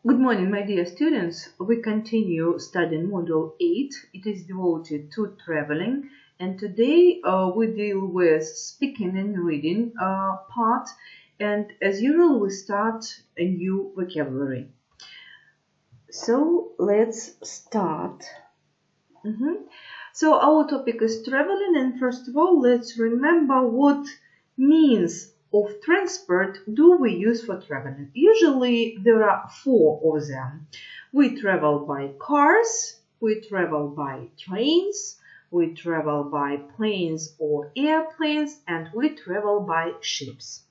Good morning, my dear students. We continue studying Module 8. It is devoted to traveling. And today we deal with speaking and reading part. And as usual, we start a new vocabulary. So let's start. So our topic is traveling. And first of all, let's remember what means of transport do we use for traveling. Usually there are 4 of them. We travel by cars, we travel by trains, we travel by planes or airplanes, and we travel by ships.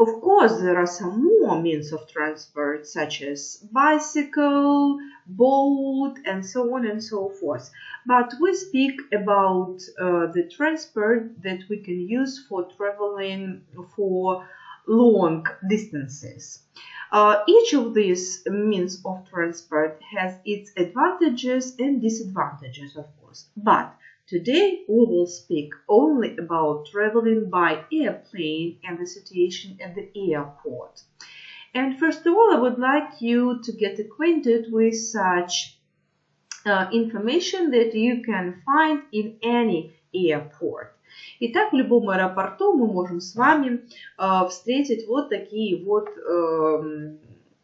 Of course, there are some more means of transport, such as bicycle, boat, and so on and so forth. But we speak about the transport that we can use for traveling for long distances. Each of these means of transport has its advantages and disadvantages, of course. But today we will speak only about traveling by airplane and the situation at the airport. And first of all, I would like you to get acquainted with such information that you can find in any airport. Итак, в любом аэропорту мы можем с вами встретить вот такие вот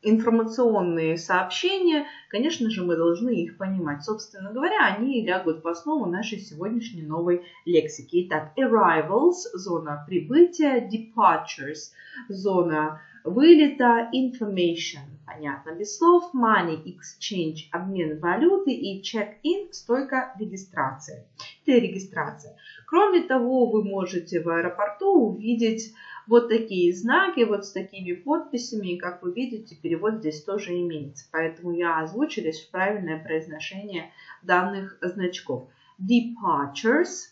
информационные сообщения. Конечно же, мы должны их понимать. Собственно говоря, они лягут в основу нашей сегодняшней новой лексики. Итак, arrivals – зона прибытия, departures – зона вылета, information – понятно, без слов, money exchange – обмен валюты и check-in – стойка регистрации. Это регистрация. Кроме того, вы можете в аэропорту увидеть вот такие знаки, вот с такими подписями, и как вы видите, перевод здесь тоже имеется. Поэтому я озвучу лишь правильное произношение данных значков. Departures,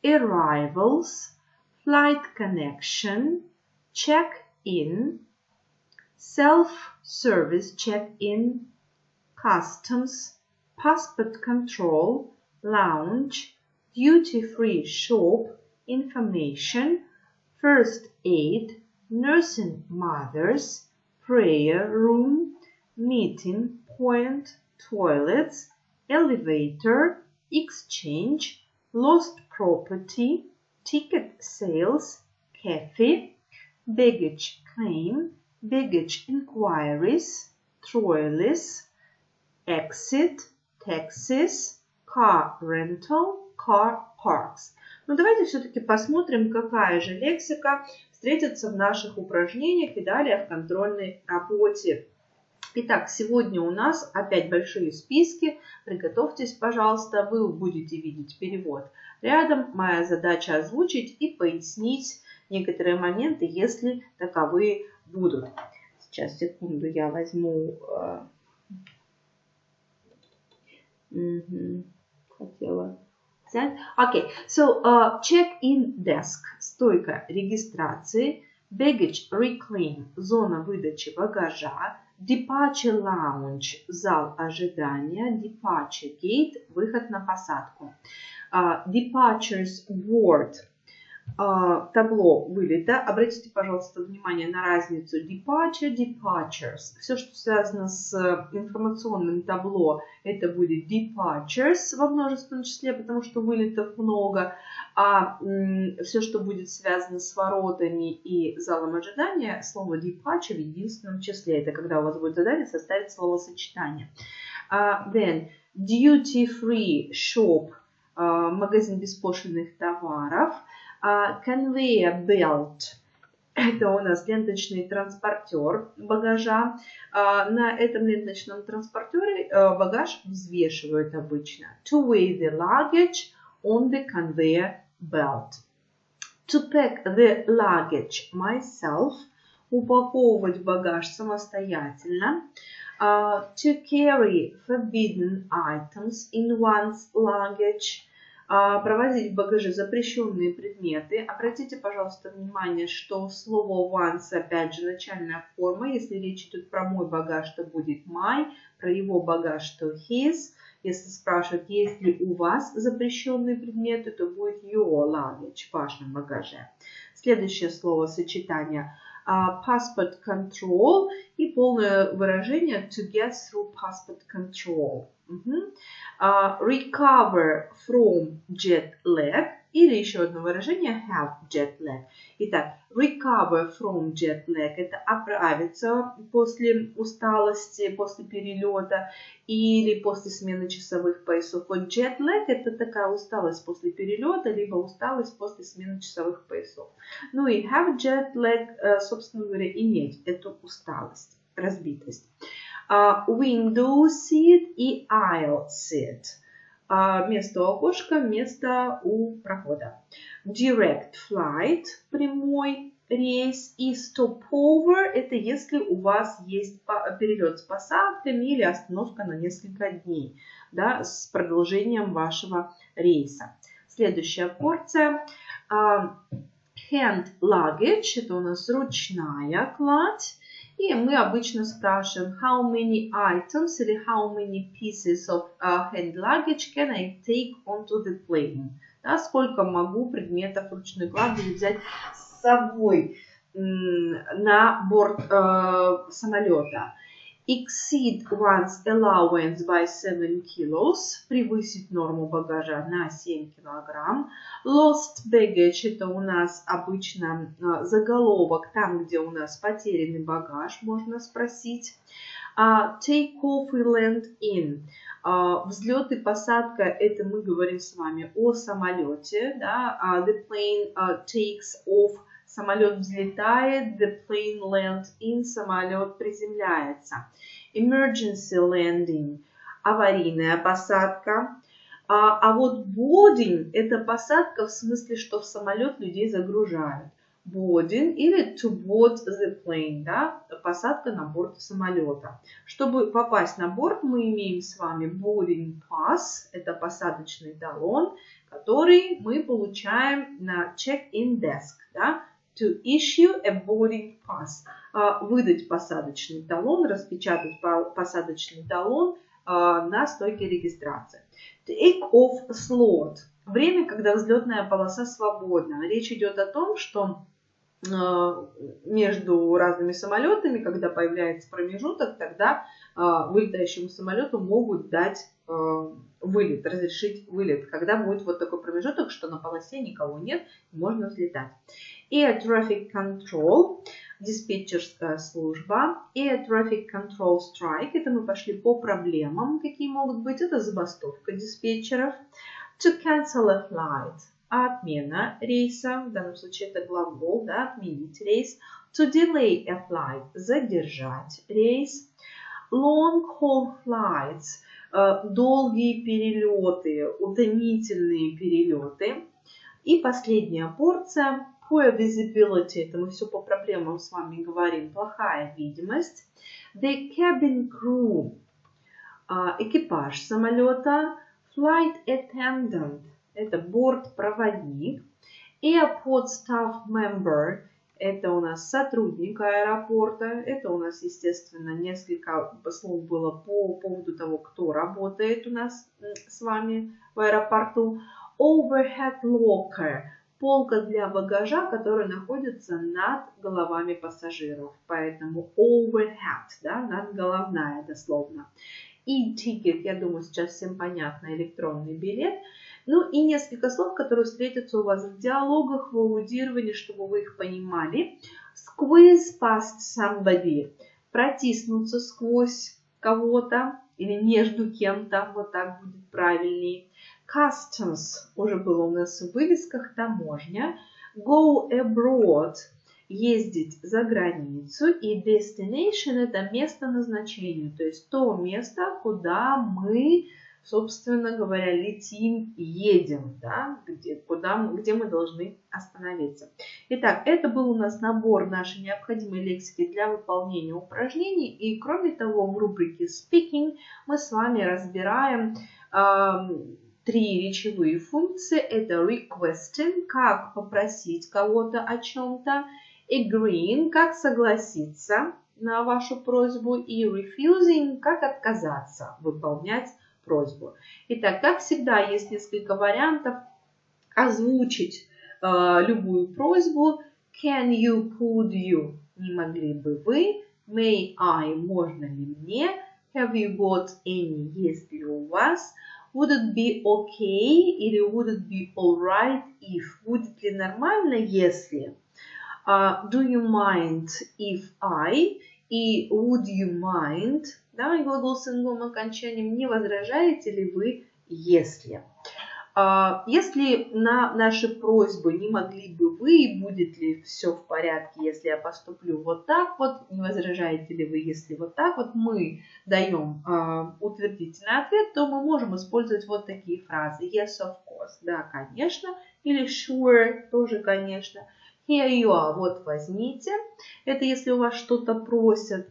arrivals, flight connection, check-in, self-service check-in, customs, passport control, lounge, duty-free shop, information, first aid, nursing mothers, prayer room, meeting point, toilets, elevator, exchange, lost property, ticket sales, cafe, baggage claim, baggage inquiries, trolleys, exit, taxis, car rental, car parks. Но давайте все-таки посмотрим, какая же лексика встретится в наших упражнениях и далее в контрольной работе. Итак, сегодня у нас опять большие списки. Приготовьтесь, пожалуйста, вы будете видеть перевод рядом. Моя задача озвучить и пояснить некоторые моменты, если таковые будут. Сейчас, секунду, я возьму... Хотела... Okay, so check-in desk, стойка регистрации, baggage reclaim, зона выдачи багажа, departure lounge, зал ожидания, departure gate, выход на посадку, departures board, табло вылета. Обратите, пожалуйста, внимание на разницу departure, departures. Все, что связано с информационным табло, это будет departures во множественном числе, потому что вылетов много. А все, что будет связано с воротами и залом ожидания, слово departure в единственном числе. Это когда у вас будет задание составить словосочетание. Then duty-free shop, магазин беспошлинных товаров. Conveyor belt – это у нас ленточный транспортер багажа. На этом ленточном транспортере багаж взвешивают обычно. To weigh the luggage on the conveyor belt. To pack the luggage myself – упаковывать багаж самостоятельно. To carry forbidden items in one's luggage – провозить в багаже запрещенные предметы. Обратите, пожалуйста, внимание, что слово once, опять же, начальная форма. Если речь идет про мой багаж, то будет my, про его багаж, то his. Если спрашивают, есть ли у вас запрещенные предметы, то будет your luggage в вашем багаже. Следующее словосочетание passport control и полное выражение to get through passport control. Recover from jet lag или еще одно выражение have jet lag. Итак, recover from jet lag – это оправиться после усталости, после перелета или после смены часовых поясов. Вот jet lag – это такая усталость после перелета, либо усталость после смены часовых поясов. Ну и have jet lag, собственно говоря, иметь эту усталость, разбитость. Window seat и aisle seat. Место у окошка, место у прохода. Direct flight, прямой рейс. И stopover, это если у вас есть перелет с посадками или остановка на несколько дней, да, с продолжением вашего рейса. Следующая порция. Hand luggage, это у нас ручная кладь. И мы обычно спрашиваем how many items или how many pieces of hand luggage can I take onto the plane. Да, сколько могу предметов ручной клади взять с собой на борт самолета. Exceed one's allowance by 7 kilos. Превысить норму багажа на 7 килограмм. Lost baggage – это у нас обычно заголовок, там, где у нас потерянный багаж, можно спросить. Take off и land in. Взлет и посадка – это мы говорим с вами о самолете. Да? The plane takes off. Самолет взлетает, the plane lands in, самолет приземляется. Emergency landing, аварийная посадка. А вот boarding – это посадка в смысле, что в самолет людей загружают. Boarding или to board the plane, да, посадка на борт самолета. Чтобы попасть на борт, мы имеем с вами boarding pass, это посадочный талон, который мы получаем на check-in desk, да. To issue a boarding pass. Выдать посадочный талон, распечатать посадочный талон на стойке регистрации. Take off slot. Время, когда взлетная полоса свободна. Речь идет о том, что между разными самолетами, когда появляется промежуток, тогда вылетающему самолету могут дать вылет, разрешить вылет, когда будет вот такой промежуток, что на полосе никого нет, можно взлетать. Air Traffic Control, диспетчерская служба. Air Traffic Control Strike, это мы пошли по проблемам, какие могут быть. Это забастовка диспетчеров. To cancel a flight, отмена рейса, в данном случае это глагол, да, отменить рейс. To delay a flight, задержать рейс. Long haul flights, долгие перелеты, утомительные перелеты. И последняя порция. Poor visibility, это мы все по проблемам с вами говорим, плохая видимость. The cabin crew, экипаж самолета. Flight attendant, это бортпроводник. Airport staff member, это у нас сотрудник аэропорта. Это у нас, естественно, несколько слов было по поводу того, кто работает у нас с вами в аэропорту. Overhead locker, полка для багажа, которая находится над головами пассажиров. Поэтому overhead, да, надголовная дословно. E-ticket, я думаю, сейчас всем понятно, электронный билет. Ну и несколько слов, которые встретятся у вас в диалогах, в аудировании, чтобы вы их понимали. Squeeze past somebody, протиснуться сквозь кого-то или между кем-то, вот так будет правильнее. Customs, уже было у нас в вывесках, таможня. Go abroad, ездить за границу. И destination, это место назначения, то есть то место, куда мы, собственно говоря, летим, едем, да, где мы должны остановиться. Итак, это был у нас набор нашей необходимой лексики для выполнения упражнений. И кроме того, в рубрике Speaking мы с вами разбираем 3 речевые функции. Это requesting, как попросить кого-то о чем-то. Agreeing, как согласиться на вашу просьбу. И refusing, как отказаться выполнять просьбу. Итак, как всегда, есть несколько вариантов озвучить любую просьбу. Can you, could you? Не могли бы вы? May I? Можно ли мне? Have you got any? Есть ли у вас? Would it be okay? Или would it be alright if? Будет ли нормально, если? Do you mind if I? И would you mind? Да, и глагол с ing окончанием. Не возражаете ли вы, если? Если на наши просьбы не могли бы вы, будет ли все в порядке, если я поступлю вот так вот, не возражаете ли вы, если вот так вот, мы даем утвердительный ответ, то мы можем использовать вот такие фразы. Yes, of course, да, конечно, или sure, тоже, конечно. Here you are, вот возьмите. Это если у вас что-то просят.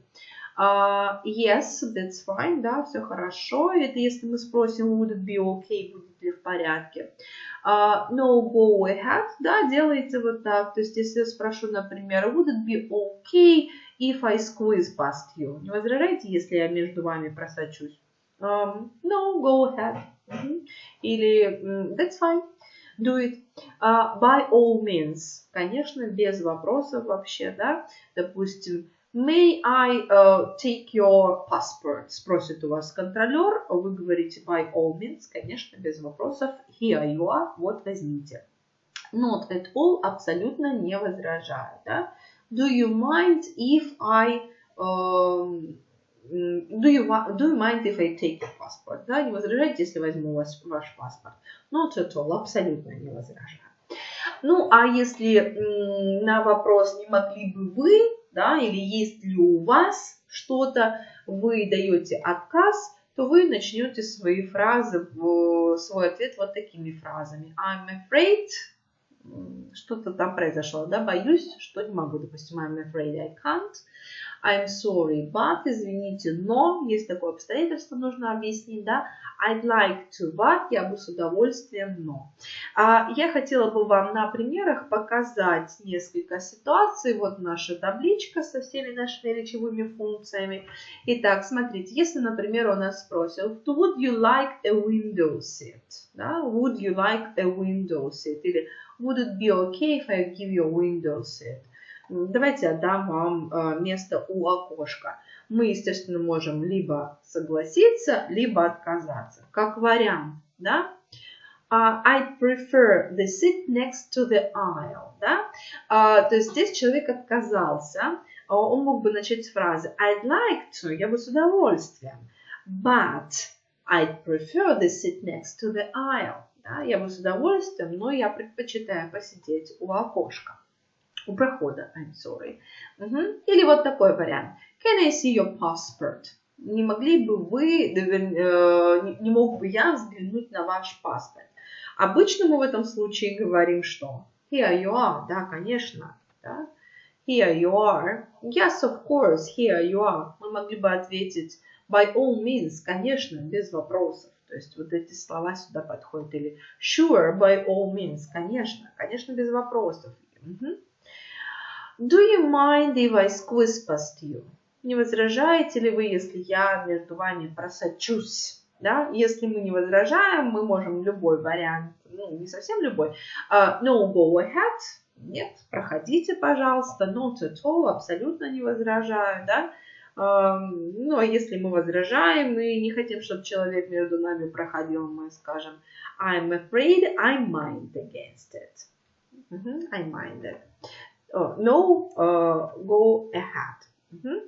Yes, that's fine, да, все хорошо. Это если мы спросим, would it be okay, будет ли в порядке. No, go ahead, да, делайте вот так. То есть, если я спрошу, например, would it be okay if I squeeze past you? Не возражаете, если я между вами просочусь? No, go ahead. Или that's fine. Do it. By all means. Конечно, без вопросов вообще, да. Допустим, may I take your passport? Спросит у вас контролер, вы говорите by all means, конечно, без вопросов. Here you are, вот возьмите. Not at all, абсолютно не возражаю, да. Do you mind if I do you mind if I take your passport? Да, не возражайте, если возьму у вас ваш паспорт. Not at all, абсолютно не возражаю. Ну, а если на вопрос не могли бы вы, да, или есть ли у вас что-то, вы даете отказ, то вы начнете свои фразы, свой ответ вот такими фразами. I'm afraid, что-то там произошло, да, боюсь, что не могу, допустим, I'm afraid I can't. I'm sorry, but, извините, но, есть такое обстоятельство, нужно объяснить, да. I'd like to, but, я бы с удовольствием, но. Я хотела бы вам на примерах показать несколько ситуаций. Вот наша табличка со всеми нашими речевыми функциями. Итак, смотрите, если, например, у нас спросят, would you like a window seat? Да? Would you like a window seat? Или would it be okay if I give you a window seat? Давайте отдам вам место у окошка. Мы, естественно, можем либо согласиться, либо отказаться. Как вариант, да? I prefer the seat next to the aisle, да? То есть здесь человек отказался. Он мог бы начать с фразы I'd like to, я бы с удовольствием. But I'd prefer the seat next to the aisle. Да? Я бы с удовольствием, но я предпочитаю посидеть у окошка. У прохода, I'm sorry. Или вот такой вариант. Can I see your passport? Не могли бы вы, не мог бы я взглянуть на ваш паспорт? Обычно мы в этом случае говорим, что here you are, да, конечно, да. Here you are. Yes, of course, here you are. Мы могли бы ответить by all means, конечно, без вопросов. То есть вот эти слова сюда подходят. Или sure, by all means, конечно, конечно, без вопросов. Do you mind if I squeeze past you? Не возражаете ли вы, если я между вами просочусь? Да? Если мы не возражаем, мы можем любой вариант, ну, не совсем любой. No, go ahead. Нет, проходите, пожалуйста. Not at all, абсолютно не возражаю. Да? Ну, а если мы возражаем и не хотим, чтобы человек между нами проходил, мы скажем I'm afraid I mind against it. I mind it. No, go ahead.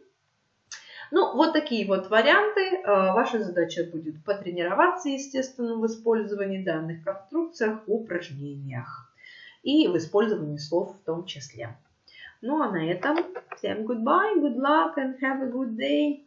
Ну, вот такие вот варианты. Ваша задача будет потренироваться, естественно, в использовании данных конструкциях в упражнениях и в использовании слов в том числе. Ну, а на этом всем goodbye, good luck and have a good day.